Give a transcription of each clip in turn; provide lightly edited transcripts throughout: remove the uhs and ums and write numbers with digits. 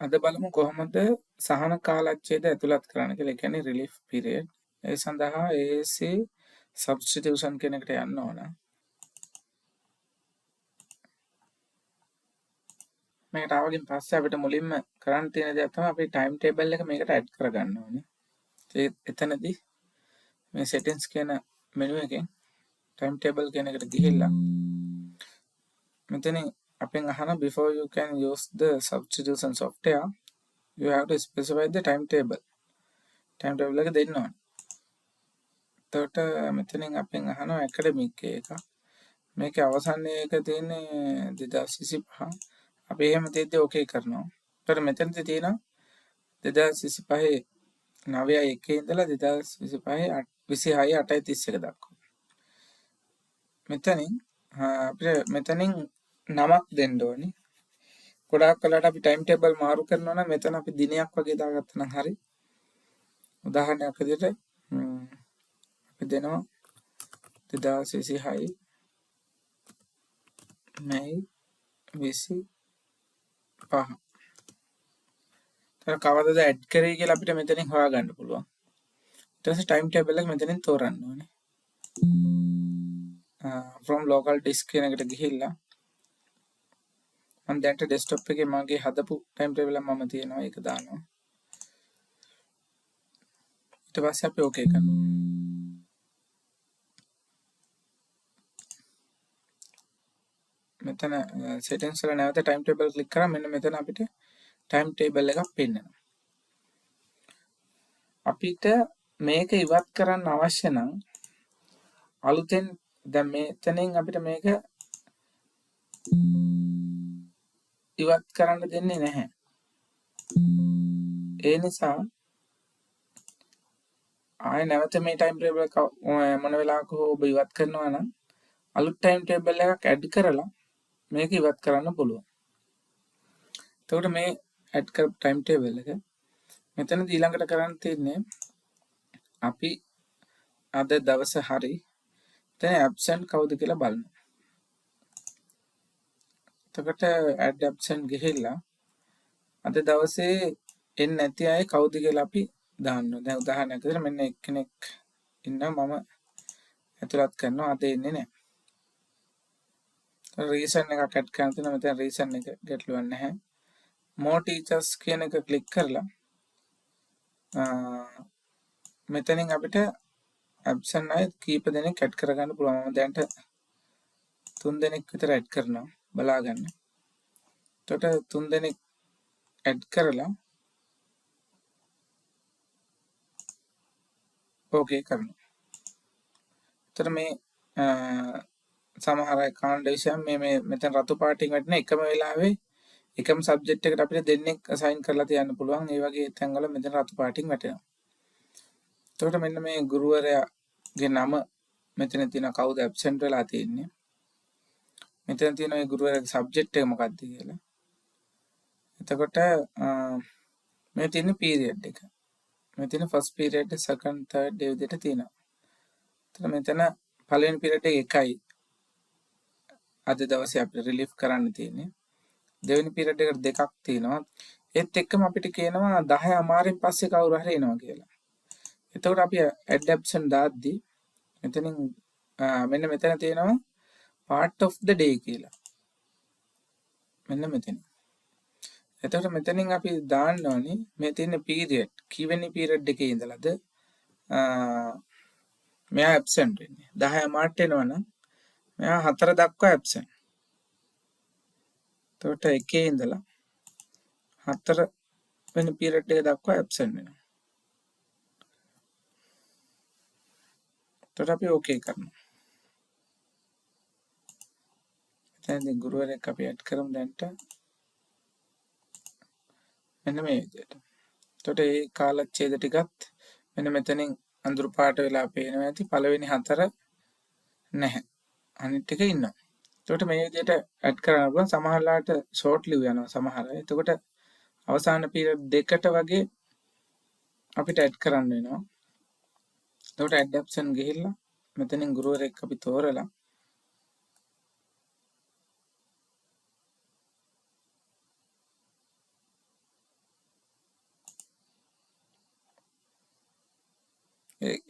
අද බලමු කොහොමද සහන කාලච්ඡේද ඇතුළත් කරන්න කියලා. ඒ කියන්නේ රිලීෆ් පීරියඩ්. ඒ සඳහා AAC සබ්ස්ටිටියුෂන් කියන එකට යන්න ඕන. මේකට ආවගෙන් පස්සේ අපිට මුලින්ම කරන්න තියෙන දේ තමයි අපි ටයිම් ටේබල් එක මේකට ඇඩ් කරගන්න ඕනේ. ඒ එතනදී මේ settings කියන මෙනු එකෙන් ටයිම් ටේබල් කියන එකට ගිහිල්ලා මෙතන අපෙන් අහන before you can use the substitution software you have to specify the timetable. timetable එක දෙන්න ඕනේ. එතකොට මෙතනින් අපෙන් අහනවා ඇකඩමික් එක. මේකේ අවසන් එක තියෙන්නේ 2025. අපි එහෙම තියද්දි ඕකේ කරනවා. ඊට මෙතනදී තියෙනවා 2025 9/1 ඉඳලා 2025 26/8/31 දක්වා. මෙතනින් නමක් දෙන්න ඕනේ. ගොඩාක් වෙලාවට අපි ටයිම් ටේබල් මාරු කරනවා නම් මෙතන අපි දිනයක් වගේ දාගත්තා නම් හරි. උදාහරණයක් විදිහට අපි දෙනවා 2026 මැයි 25. තර කවදද ඇඩ් කරේ කියලා අපිට මෙතනින් හොයාගන්න පුළුවන්. ඊට පස්සේ ටයිම් ටේබල් එක මෙතනින් තෝරන්න ඕනේ. from local disk කියන එකට ගිහිල්ලා මම දැන් ඩෙස්ක්ටොප් එකේ මගේ හදපු ටයිම් ටේබල් එක මම තියනවා ඒක දානවා. ඊට පස්සේ අපි ඕකේ කරනවා. මෙතන settings වල නැවත ටයිම් ටේබල් ක්ලික් කරා මෙන්න මෙතන අපිට ටයිම් ටේබල් එකක් පෙන්නනවා. අපිට මේක ඉවත් කරන්න අවශ්‍ය නම් අලුතෙන් දැන් මෙතනින් අපිට මේක ඉවත් කරන්න දෙන්නේ නැහැ. ඒ නිසා ආයෙ නැවත මේ ටයිම් ටේබල් එක මොන වෙලාවක හෝ ඔබ ඉවත් කරනවා නම් අලුත් ටයිම් ටේබල් එකක් ඇඩ් කරලා මේක ඉවත් කරන්න පුළුවන්. එතකොට මේ ඇඩ් කර ටයිම් ටේබල් එක මෙතනදී ඊළඟට කරන්න තියෙන්නේ අපි අද දවස හරි දැන් ඇබ්සන්ට් කවුද කියලා බලන්න. එතකොට ඇඩ් ඇබ්සන්ට් ගිහිල්ලා අද දවසේ එන්නේ නැති අය කවුද කියලා අපි දාන්න ඕනේ. දැන් උදාහරණයක් විදිහට මෙන්න එක්කෙනෙක් ඉන්නවා මම ඇතුළත් කරනවා අද එන්නේ නැහැ. රීසන් එකක් ඇඩ් කරන්න තියෙනවා. මෙතන රීසන් එක ගැටලුවක් නැහැ. more teachers කියන එක ක්ලික් කරලා මෙතනින් අපිට ඇබ්සන්ට් අය කීප දෙනෙක් ඇඩ් කරගන්න පුළුවන්. මම දැන්ට 3 දෙනෙක් විතර ඇඩ් කරනවා. බලා ගන්න. එතකොට 3 දෙනෙක් ඇඩ් කරලා ඕකේ කරනවා. එතකොට මේ සමහර කන්ඩිෂන් මේ මෙතන රතු පාටින් වටින එකම වෙලාවේ එකම සබ්ජෙක්ට් එකට අපිට දෙන්නෙක් අසයින් කරලා තියන්න පුළුවන්. ඒ වගේ තැන්වල මෙතන රතු පාටින් වැටෙනවා. එතකොට මෙන්න මේ ගුරුවරයාගේ නම මෙතන තියෙන කවුද ඇබ්සන්ට් වෙලා තියෙන්නේ. මෙතන තියෙන මේ ගුරුවරයාගේ සබ්ජෙක්ට් එක මොකක්ද කියලා. එතකොට මේ තියෙන පීරියඩ් එක. මේ තියෙන ෆස්ට් පීරියඩ් සෙකන්ඩ් තර්ඩ් ඒ විදිහට තියෙනවා. එතන මෙතන පළවෙනි පීරියඩ් එක 1යි. අද දවසේ අපිට රිලීෆ් කරන්න තියෙන්නේ. දෙවෙනි පීරියඩ් එකට 2ක් තියෙනවා. ඒත් එක්කම අපිට කියනවා 10 අමාරෙන් පස්සේ කවුරු හරි එනවා කියලා. එතකොට අපි ඇඩ් ඇබ්සන්ට් දාද්දි මෙතනින් මෙන්න මෙතන තියෙනවා part of the day කියලා. මෙන්න මෙතන. එතකොට මෙතනින් අපි දාන්න ඕනේ මේ තියෙන පීරියඩ් කීවෙනි පීරියඩ් එකේ ඉඳලාද මෙයා ඇබ්සන්ට් වෙන්නේ. 10 අමාරට එනවනම් මෙයා 4 දක්වා ඇබ්සන්ට්. එතකොට එකේ ඉඳලා 4 වෙනි පීරියඩ් එක දක්වා ඇබ්සන්ට් වෙනවා. එතකොට අපි ඕකේ කරනවා. දැන් ගුරුවරයෙක් අපි ඇඩ් කරමු දැන්ට. මෙන්න මේ විදිහට. එතකොට මේ කාලච්ඡේද ටිකත් මෙන්න මෙතනින් අඳුරු පාට වෙලා පේනවා ඇති. පළවෙනි 4 නැහැ. අනිත් ටික ඉන්නවා. එතකොට මේ විදිහට ඇඩ් කරන්න පුළුවන්. සමහරලාට ෂෝට් ලිව් යනවා සමහර අය. එතකොට අවසාන පීරියඩ් දෙකට වගේ අපිට ඇඩ් කරන්න වෙනවා. එතකොට ඇඩ් ඔප්ෂන් ගිහිල්ලා මෙතනින් ගුරුවරයෙක් අපි තෝරලා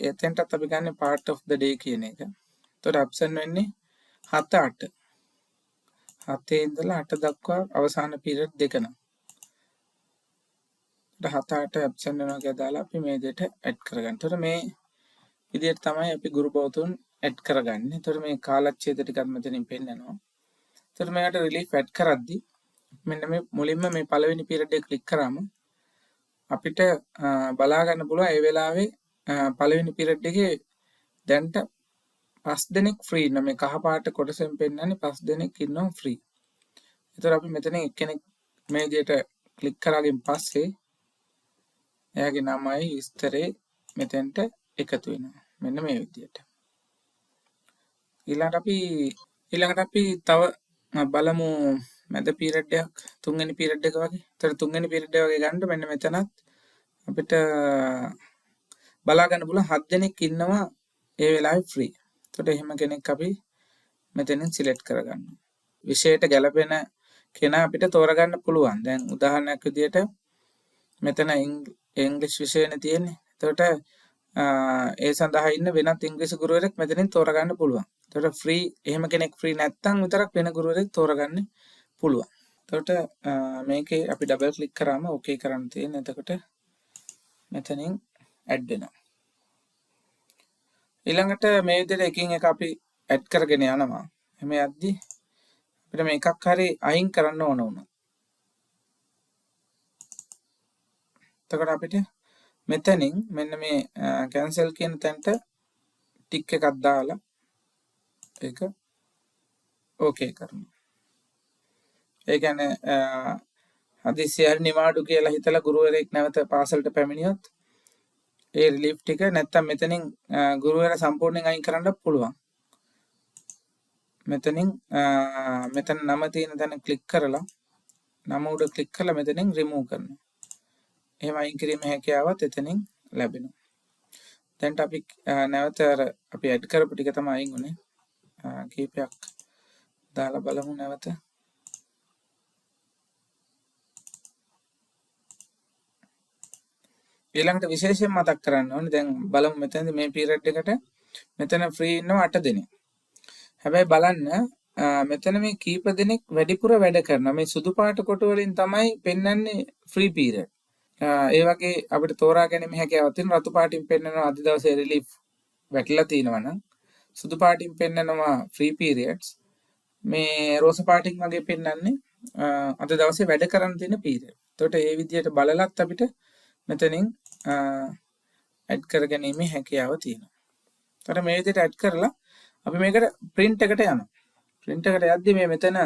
එතෙන්ටත් අපි ගන්න part of the day කියන එක. එතකොට absent වෙන්නේ 7 8. 7 ඉඳලා 8 දක්වා අවසාන period දෙක නම්. 7 8 absent වෙනවා කියලා දාලා අපි මේ දෙයට add කරගන්න. එතකොට මේ විදිහට තමයි අපි ගුරු බෞතුන් add කරගන්නේ. එතකොට මේ කාලච්ඡේද ටිකක් මෙතනින් පෙන්නනවා. එතකොට මේකට relief add කරද්දි මෙන්න මේ මුලින්ම මේ පළවෙනි period එක click කරාම අපිට බලා ගන්න පුළුවන් ඒ වෙලාවේ පළවෙනි period එකේ දැන්ට 5 දෙනෙක් free ඉන්නවා. මේ කහ පාට කොටසෙන් පෙන්නන්නේ 5 දෙනෙක් ඉන්නවා free. ඒතර අපි මෙතන එක්කෙනෙක් මේ විදිහට click කරාගෙන් පස්සේ එයාගේ නමයි විස්තරේ මෙතෙන්ට එකතු වෙනවා. මෙන්න මේ විදිහට. ඊළඟට අපි තව බලමු මැද period එකක් තුන්වෙනි period එක වගේ. ඒතර තුන්වෙනි period එක වගේ ගන්න මෙන්න මෙතනත් අපිට බලා ගන්න පුළුවන් 7 දෙනෙක් ඉන්නවා ඒ වෙලාවේ free. එතකොට එහෙම කෙනෙක් අපි මෙතනින් select කරගන්නවා. විෂයට ගැලපෙන කෙනා අපිට තෝරගන්න පුළුවන්. දැන් උදාහරණයක් විදියට මෙතන ඉංග්‍රීසි විෂයනේ තියෙන්නේ. එතකොට ඒ සඳහා ඉන්න වෙනත් ඉංග්‍රීසි ගුරුවරයෙක් මෙතනින් තෝරගන්න පුළුවන්. එතකොට free එහෙම කෙනෙක් free නැත්නම් විතරක් වෙන ගුරුවරයෙක් තෝරගන්න පුළුවන්. එතකොට මේකේ අපි double click කරාම okay කරන්න තියෙන. එතකොට මෙතනින් add වෙනවා. ඊළඟට මේ විදිහට එකින් එක අපි add කරගෙන යනවා. එහම යද්දි අපිට මේකක් හරි අයින් කරන්න ඕන වුණා. එතකොට අපිට මෙතනින් මෙන්න මේ cancel කියන තැනට ටික් එකක් දාලා ඒක okay කරනවා. ඒ කියන්නේ හදිසියෙ නිවාඩු කියලා හිතලා ගුරුවරයෙක් නැවත පාසලට පැමිණියොත් ඒ රිලීෆ් ටික නැත්තම් මෙතනින් ගුරුවරයා සම්පූර්ණයෙන් අයින් කරන්න පුළුවන්. මෙතනින් මෙතන නම තියෙන තැන ක්ලික් කරලා නම උඩ ක්ලික් කරලා මෙතනින් රිමූව් කරනවා. එහෙම අයින් කිරීමේ හැකියාවත් එතනින් ලැබෙනවා. දැන් අපි නැවත අපි ඇඩ් කරපු ටික තමයි අයින් උනේ. කීපයක් දාලා බලමු නැවත. ඊළඟට විශේෂයෙන් මතක් කරන්න ඕනේ දැන් බලමු මෙතනදී මේ පීරියඩ් එකට මෙතන ෆ්‍රී ඉන්නවා 8 දෙනෙක්. හැබැයි බලන්න මෙතන මේ කීප දෙනෙක් වැඩිපුර වැඩ කරනවා. මේ සුදු පාට කොට වලින් තමයි පෙන්වන්නේ ෆ්‍රී පීරියඩ්. ඒ වගේ අපිට තෝරා ගැනීම හැකියාවක් තියෙනවා. රතු පාටින් පෙන්වනවා අද දවසේ රිලීෆ් වැටලා තිනවා නම් සුදු පාටින් පෙන්වනවා ෆ්‍රී පීරියඩ්ස්. මේ රෝස පාටින් වගේ පෙන්වන්නේ අද දවසේ වැඩ කරන්න තියෙන පීරියඩ්. එතකොට මේ විදිහට බලලත් අපිට මෙතනින් ඇඩ් කරගැනීමේ හැකියාව තියෙනවා. එතකොට මේ විදිහට ඇඩ් කරලා අපි මේකට print එකට යනවා. print එකට යද්දි මේ මෙතන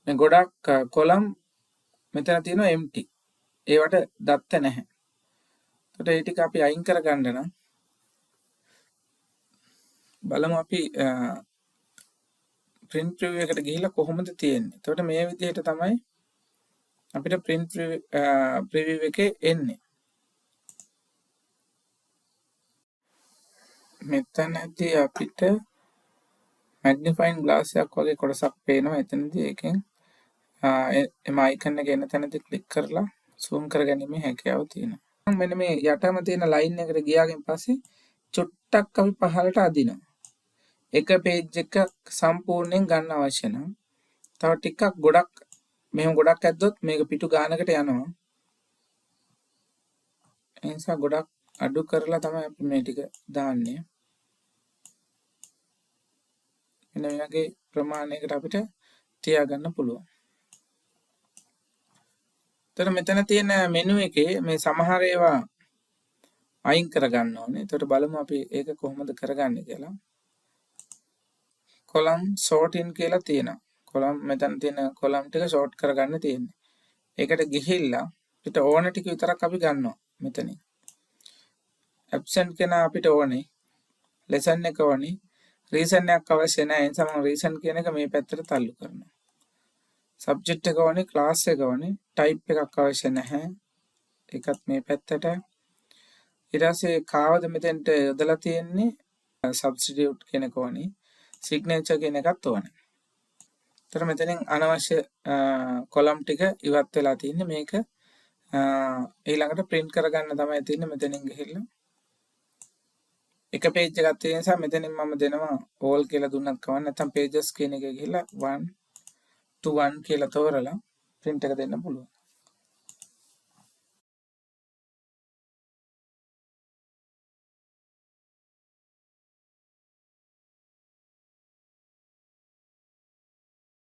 මේ ගොඩක් කොලම් මෙතන තියෙනවා empty. ඒවට දත්ත නැහැ. එතකොට ඒ ටික අපි අයින් කරගන්න නම් බලමු අපි print preview එකට ගිහිල්ලා කොහොමද තියෙන්නේ. එතකොට මේ විදිහට තමයි අපිට print preview එකේ එන්නේ. මෙතනදී අපිට magnifying glass එකක් වගේ කොටසක් පේනවා. එතනදී ඒකෙන් එම icon එක එන තැනදී click කරලා zoom කරගැනීමේ හැකියාව තියෙනවා. මෙන්න මේ යටම තියෙන line එකට ගියාගෙන් පස්සේ චුට්ටක් අපි පහළට අදිනවා. එක page එක සම්පූර්ණයෙන් ගන්න අවශ්‍ය නම් තව ටිකක් ගොඩක් මෙහෙම ගොඩක් ඇද්දොත් මේක පිටු ගානකට යනවා. ඒ නිසා ගොඩක් අඩු කරලා තමයි අපි මේ ටික දාන්නේ. එන්න මේකේ ප්‍රමාණයකට අපිට තියාගන්න පුළුවන්. එතකොට මෙතන තියෙන මෙනු එකේ මේ සමහර ඒවා අයින් කරගන්න ඕනේ. එතකොට බලමු අපි ඒක කොහොමද කරගන්නේ කියලා. column sort in කියලා තියෙනවා. column මෙතන තියෙන column ටික sort කරගන්න තියෙන්නේ. ඒකට ගිහිල්ලා පිට ඕන ටික විතරක් අපි ගන්නවා මෙතනින්. absent කෙනා අපිට ඕනේ. lesson එක ඕනේ. reason එකක් අවශ්‍ය නැහැ. ඒ නිසා මම reason කියන එක මේ පැත්තට තල්ලු කරනවා. subject එක ඕනේ, class එක ඕනේ, type එකක් අවශ්‍ය නැහැ. ඒකත් මේ පැත්තට. ඊට පස්සේ කාවද මෙතෙන්ට යොදලා තියෙන්නේ substitute කෙනෙක් ඕනේ. signature කියන එකත් ඕනේ. ඒතර මෙතනින් අනවශ්‍ය column ටික ඉවත් වෙලා තින්නේ. මේක ඊළඟට print කරගන්න තමයි තියෙන්නේ. මෙතනින් ගිහිල්ලා එක පේජ් එකක් තියෙන නිසා මෙතනින් මම දෙනවා all කියලා දුන්නත් කවන්න නැත්නම් pages කියන එක ගිහිල්ලා 1 to 1 කියලා තෝරලා print එක දෙන්න පුළුවන්.